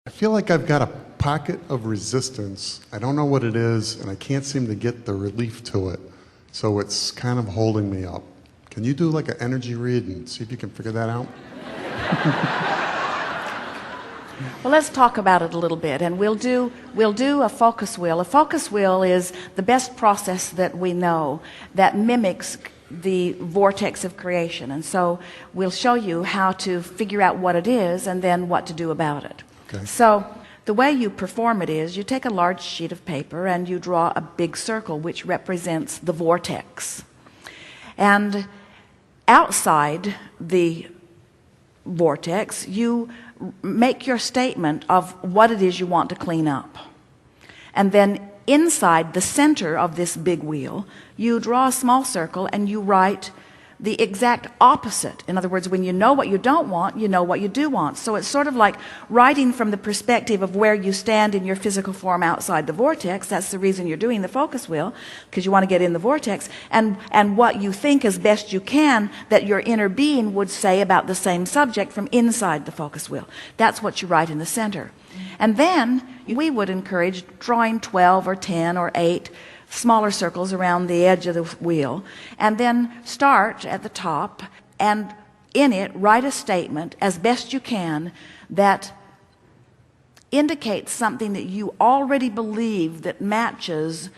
I feel like I've got a pocket of resistance. I don't know what it is, and I can't seem to get the relief to it. So it's kind of holding me up. Can you do like an energy read and see if you can figure that out? Well, let's talk about it a little bit, and we'll do a focus wheel. A focus wheel is the best process that we know that mimics the vortex of creation, and so we'll show you how to figure out what it is and then what to do about it. Okay. So the way you perform it is you take a large sheet of paper and you draw a big circle which represents the vortex, and outside the vortex you make your statement of what it is you want to clean up, and then inside the center of this big wheel you draw a small circle and you write the exact opposite. In other words, when you know what you don't want, you know what you do want. So it's sort of like writing from the perspective of where you stand in your physical form outside the vortex. That's the reason you're doing the focus wheel, because you want to get in the vortex, and what you think as best you can that your inner being would say about the same subject from inside the focus wheel. That's what you write in the center. And then we would encourage drawing 12 or 10 or 8 smaller circles around the edge of the wheel, and then start at the top and in it write a statement as best you can that indicates something that you already believe that matches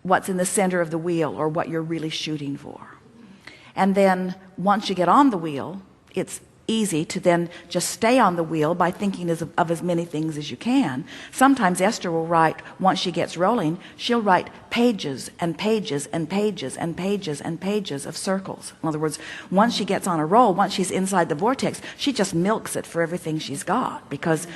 what's in the center of the wheel or what you're really shooting for. And then once you get on the wheel, it's easy to then just stay on the wheel by thinking of as many things as you can. Sometimes Esther will write, once she gets rolling, she'll write pages and pages and pages and pages and pages of circles. In other words, once she gets on a roll, once she's inside the vortex, she just milks it for everything she's got, because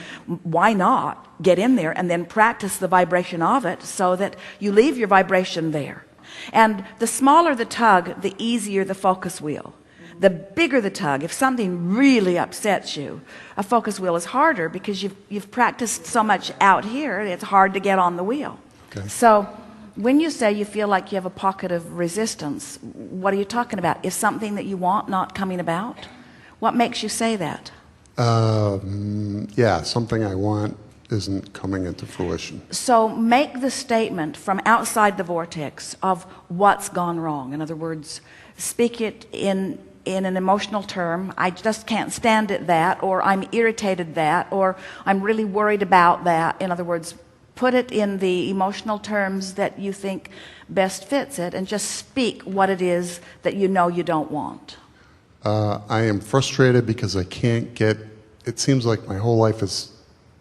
why not get in there and then practice the vibration of it so that you leave your vibration there. And the smaller the tug, the easier the focus wheel. The bigger the tug, if something really upsets you, a focus wheel is harder because you've practiced so much out here, it's hard to get on the wheel. Okay. So when you say you feel like you have a pocket of resistance, what are you talking about? Is something that you want not coming about? What makes you say that? Yeah, something I want isn't coming into fruition. So make the statement from outside the vortex of what's gone wrong. In other words, speak it in an emotional term. I just can't stand it that, or I'm irritated that, or I'm really worried about that. In other words, put it in the emotional terms that you think best fits it, and just speak what it is that you know you don't want. I am frustrated because I can't get, it seems like my whole life is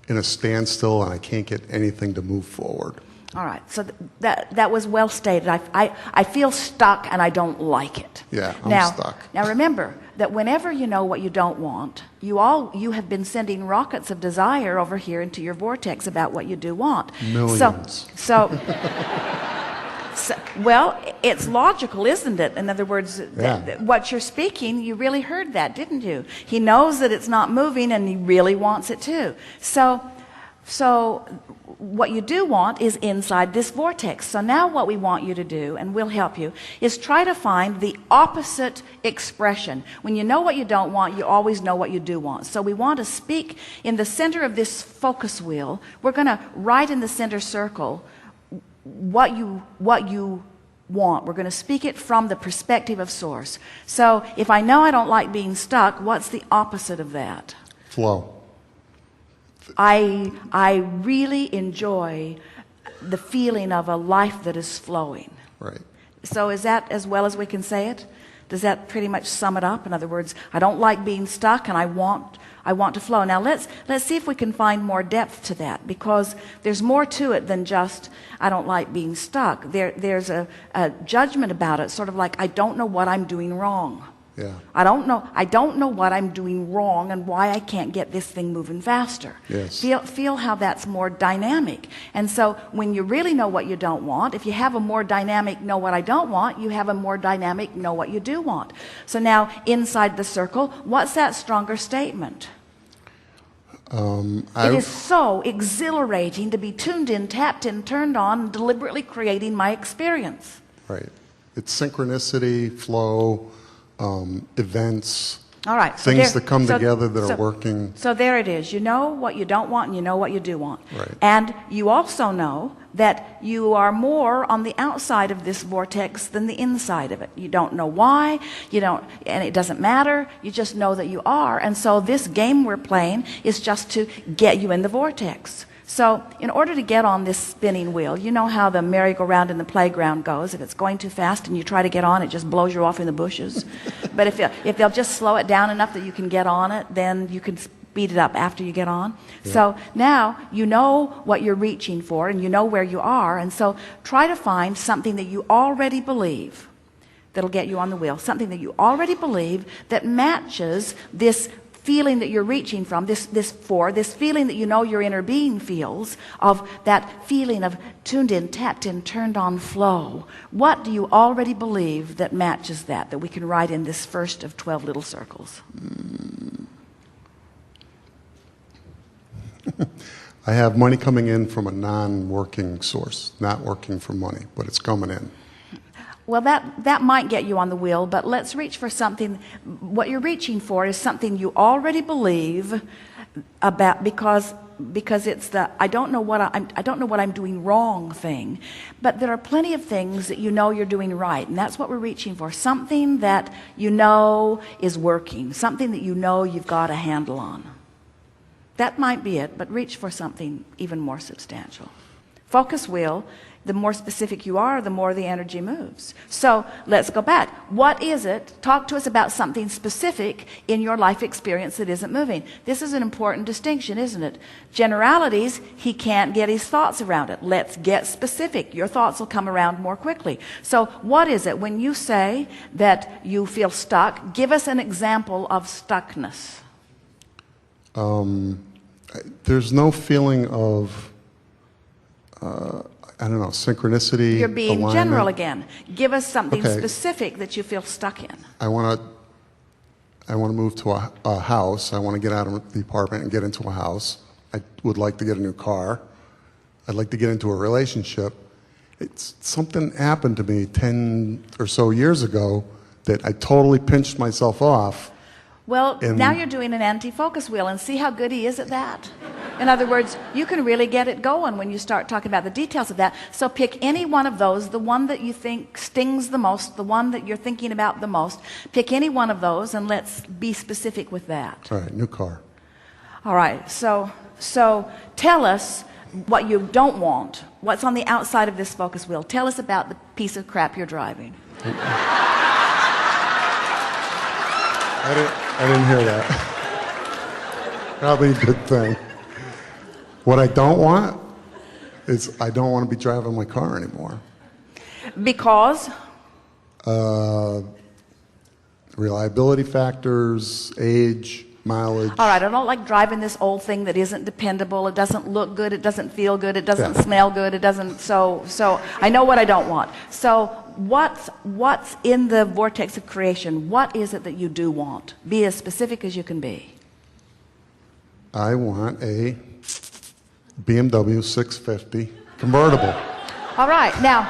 in a standstill and I can't get anything to move forward. All right, so that was well stated. I feel stuck and I don't like it. Yeah, I'm stuck. Now remember that whenever you know what you don't want, you have been sending rockets of desire over here into your vortex about what you do want. Millions. So well, it's logical, isn't it? In other words, yeah. What you're speaking, you really heard that, didn't you? He knows that it's not moving and he really wants it too. So what you do want is inside this vortex. So now what we want you to do, and we'll help you, is try to find the opposite expression. When you know what you don't want, you always know what you do want. So we want to speak in the center of this focus wheel. We're going to write in the center circle what you want. We're going to speak it from the perspective of source. So if I know I don't like being stuck, what's the opposite of that? Flow. I really enjoy the feeling of a life that is flowing. Right. So is that as well as we can say it? Does that pretty much sum it up? In other words, I don't like being stuck and I want to flow. Now let's see if we can find more depth to that, because there's more to it than just I don't like being stuck. There's a judgment about it, sort of like I don't know what I'm doing wrong. Yeah. I don't know what I'm doing wrong and why I can't get this thing moving faster. Yes. Feel how that's more dynamic. And so when you really know what you don't want, if you have a more dynamic know what I don't want, you have a more dynamic know what you do want. So now inside the circle, what's that stronger statement? It is so exhilarating to be tuned in, tapped in, turned on, and deliberately creating my experience. Right. It's synchronicity, flow, events, All right. So Things there- that come so- together that so- are working. So there it is. You know what you don't want and you know what you do want. Right. And you also know that you are more on the outside of this vortex than the inside of it. You don't know why, you don't, and it doesn't matter. You just know that you are. And so this game we're playing is just to get you in the vortex. So in order to get on this spinning wheel, you know how the merry-go-round in the playground goes. If it's going too fast and you try to get on, it just blows you off in the bushes. But if they'll just slow it down enough that you can get on it, then you can speed it up after you get on. Yeah. So now you know what you're reaching for and you know where you are. And so try to find something that you already believe that'll get you on the wheel. Something that you already believe that matches this feeling that you're reaching from, this feeling that you know your inner being feels, of that feeling of tuned in, tapped in, turned on flow. What do you already believe that matches that we can write in this first of 12 little circles? I have money coming in from a non-working source, not working for money, but it's coming in. Well, that might get you on the wheel, but let's reach for something. What you're reaching for is something you already believe about, because it's the I don't know what I'm doing wrong thing. But there are plenty of things that you know you're doing right, and that's what we're reaching for. Something that you know is working, something that you know you've got a handle on. That might be it, but reach for something even more substantial. Focus wheel. The more specific you are, the more the energy moves. So let's go back. What is it? Talk to us about something specific in your life experience that isn't moving. This is an important distinction, isn't it? Generalities, he can't get his thoughts around it. Let's get specific. Your thoughts will come around more quickly. So what is it? When you say that you feel stuck, give us an example of stuckness. There's no feeling of I don't know, synchronicity. You're being alignment. general again. Give us something Okay. specific that you feel stuck in. I want to move to a house. I want to get out of the apartment and get into a house. I would like to get a new car. I'd like to get into a relationship. Something happened to me 10 or so years ago that I totally pinched myself off. Well, And- now you're doing an anti-focus wheel, and see how good he is at that. In other words, you can really get it going when you start talking about the details of that. So pick any one of those, the one that you think stings the most, the one that you're thinking about the most. Pick any one of those, and let's be specific with that. All right, new car. All right, so tell us what you don't want. What's on the outside of this focus wheel? Tell us about the piece of crap you're driving. I didn't hear that. Probably a good thing. What I don't want is I don't want to be driving my car anymore. Because? Reliability factors, age, mileage. All right, I don't like driving this old thing that isn't dependable. It doesn't look good. It doesn't feel good. It doesn't Yeah. smell good. It doesn't. So I know what I don't want. So what's in the vortex of creation? What is it that you do want? Be as specific as you can be. I want a BMW 650 convertible. All right, now.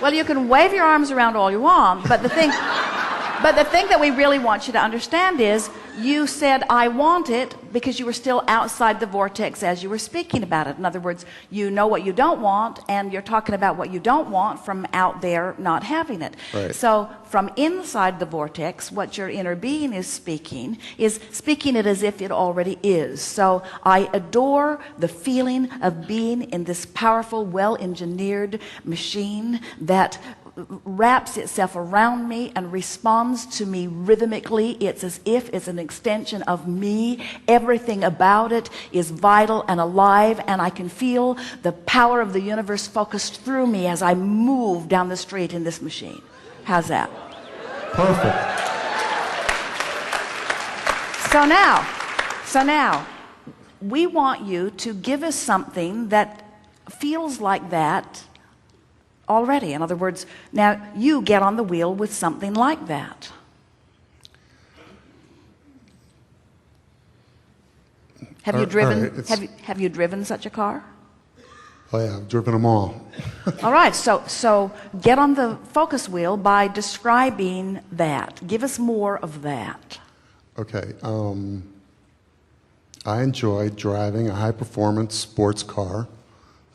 Well, you can wave your arms around all you want, but the thing that we really want you to understand is you said, I want it, because you were still outside the vortex as you were speaking about it. In other words, you know what you don't want, and you're talking about what you don't want from out there not having it. Right. So from inside the vortex, what your inner being is speaking it as if it already is. So I adore the feeling of being in this powerful, well-engineered machine that wraps itself around me and responds to me rhythmically. It's as if it's an extension of me. Everything about it is vital and alive, and I can feel the power of the universe focused through me as I move down the street in this machine. How's that? Perfect. So now, we want you to give us something that feels like that already. In other words, now you get on the wheel with something like that. Have you driven? Right, have you driven such a car? Oh yeah, I've driven them all. All right, so get on the focus wheel by describing that. Give us more of that. Okay. I enjoy driving a high-performance sports car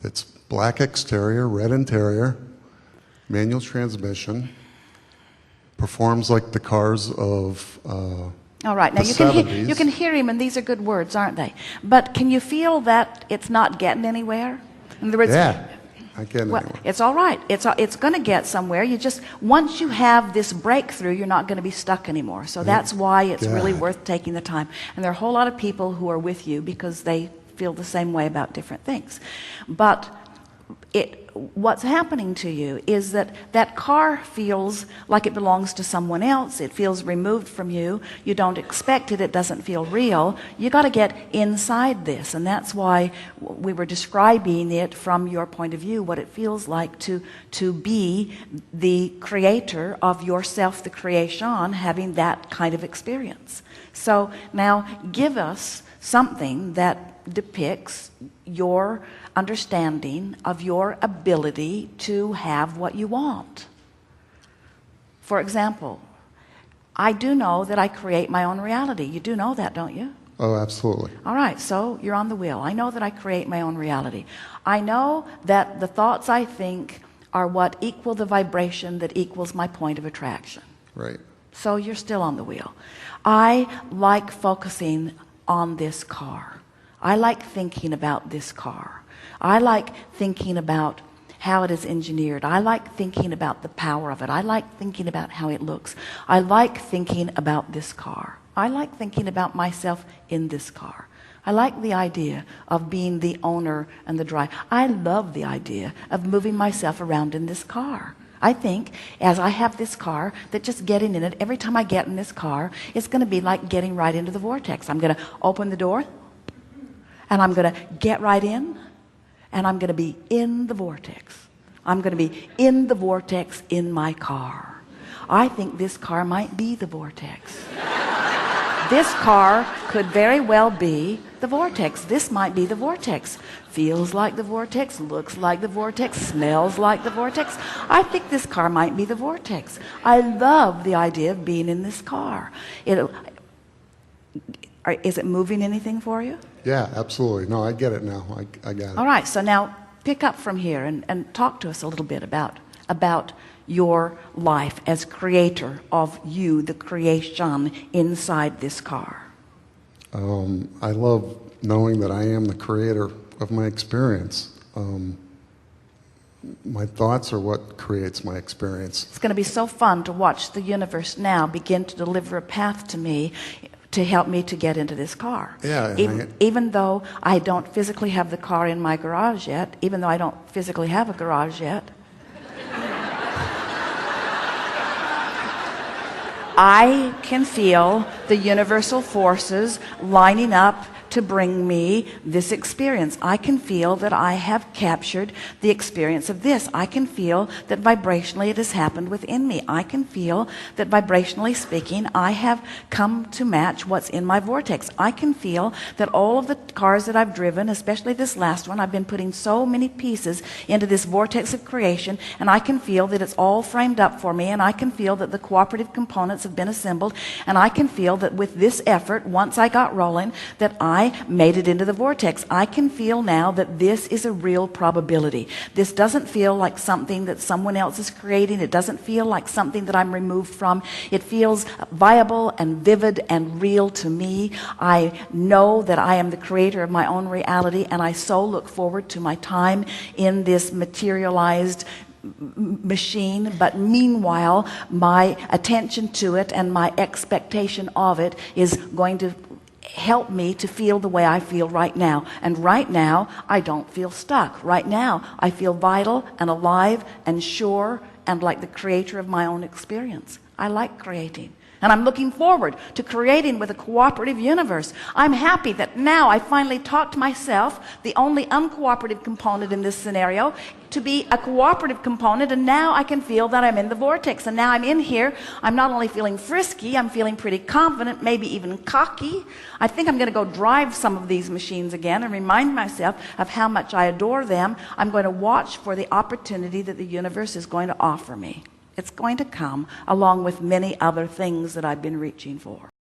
that's black exterior, red interior, manual transmission, performs like the cars of All right, now the you 70s. can hear him, and these are good words, aren't they? But can you feel that it's not getting anywhere? In other words, Yeah, I get well, anywhere. it's all right. It's going to get somewhere. You just, once you have this breakthrough, you're not going to be stuck anymore. So that's why it's really God. worth taking the time. And there are a whole lot of people who are with you because they feel the same way about different things. But what's happening to you is that that car feels like it belongs to someone else. It feels removed from you. You don't expect it. It doesn't feel real. You got to get inside this, and that's why we were describing it from your point of view, what it feels like to be the creator of yourself, the creation, having that kind of experience. So now give us something that depicts your understanding of your ability to have what you want. For example, I do know that I create my own reality. You do know that, don't you? Oh, absolutely. All right, so you're on the wheel. I know that I create my own reality. I know that the thoughts I think are what equal the vibration that equals my point of attraction. Right. So you're still on the wheel. I like focusing on this car. I like thinking about this car. I like thinking about how it is engineered. I like thinking about the power of it. I like thinking about how it looks. I like thinking about this car. I like thinking about myself in this car. I like the idea of being the owner and the driver. I love the idea of moving myself around in this car. I think as I have this car, that just getting in it, every time I get in this car, it's going to be like getting right into the vortex. I'm going to open the door, and I'm going to get right in, and I'm going to be in the vortex. I'm going to be in the vortex in my car. I think this car might be the vortex. This car could very well be the vortex. This might be the vortex. Feels like the vortex, looks like the vortex, smells like the vortex. I think this car might be the vortex. I love the idea of being in this car. Is it moving anything for you? Yeah, absolutely. No, I get it now. I got it. All right, so now pick up from here and talk to us a little bit about your life as creator of you, the creation inside this car. I love knowing that I am the creator of my experience. My thoughts are what creates my experience. It's going to be so fun to watch the universe now begin to deliver a path to me to help me to get into this car. Yeah, even though I don't physically have the car in my garage yet, even though I don't physically have a garage yet, I can feel the universal forces lining up to bring me this experience. I can feel that I have captured the experience of this. I can feel that vibrationally it has happened within me. I can feel that vibrationally speaking, I have come to match what's in my vortex. I can feel that all of the cars that I've driven, especially this last one, I've been putting so many pieces into this vortex of creation, and I can feel that it's all framed up for me, and I can feel that the cooperative components have been assembled, and I can feel that with this effort, once I got rolling, that I made it into the vortex. I can feel now that this is a real probability. This doesn't feel like something that someone else is creating. It doesn't feel like something that I'm removed from. It feels viable and vivid and real to me. I know that I am the creator of my own reality, and I so look forward to my time in this materialized machine. But meanwhile, my attention to it and my expectation of it is going to help me to feel the way I feel right now. And right now, I don't feel stuck. Right now, I feel vital and alive and sure and like the creator of my own experience. I like creating. And I'm looking forward to creating with a cooperative universe. I'm happy that now I finally talked myself, the only uncooperative component in this scenario, to be a cooperative component, and now I can feel that I'm in the vortex. And now I'm in here, I'm not only feeling frisky, I'm feeling pretty confident, maybe even cocky. I think I'm going to go drive some of these machines again and remind myself of how much I adore them. I'm going to watch for the opportunity that the universe is going to offer me. It's going to come along with many other things that I've been reaching for.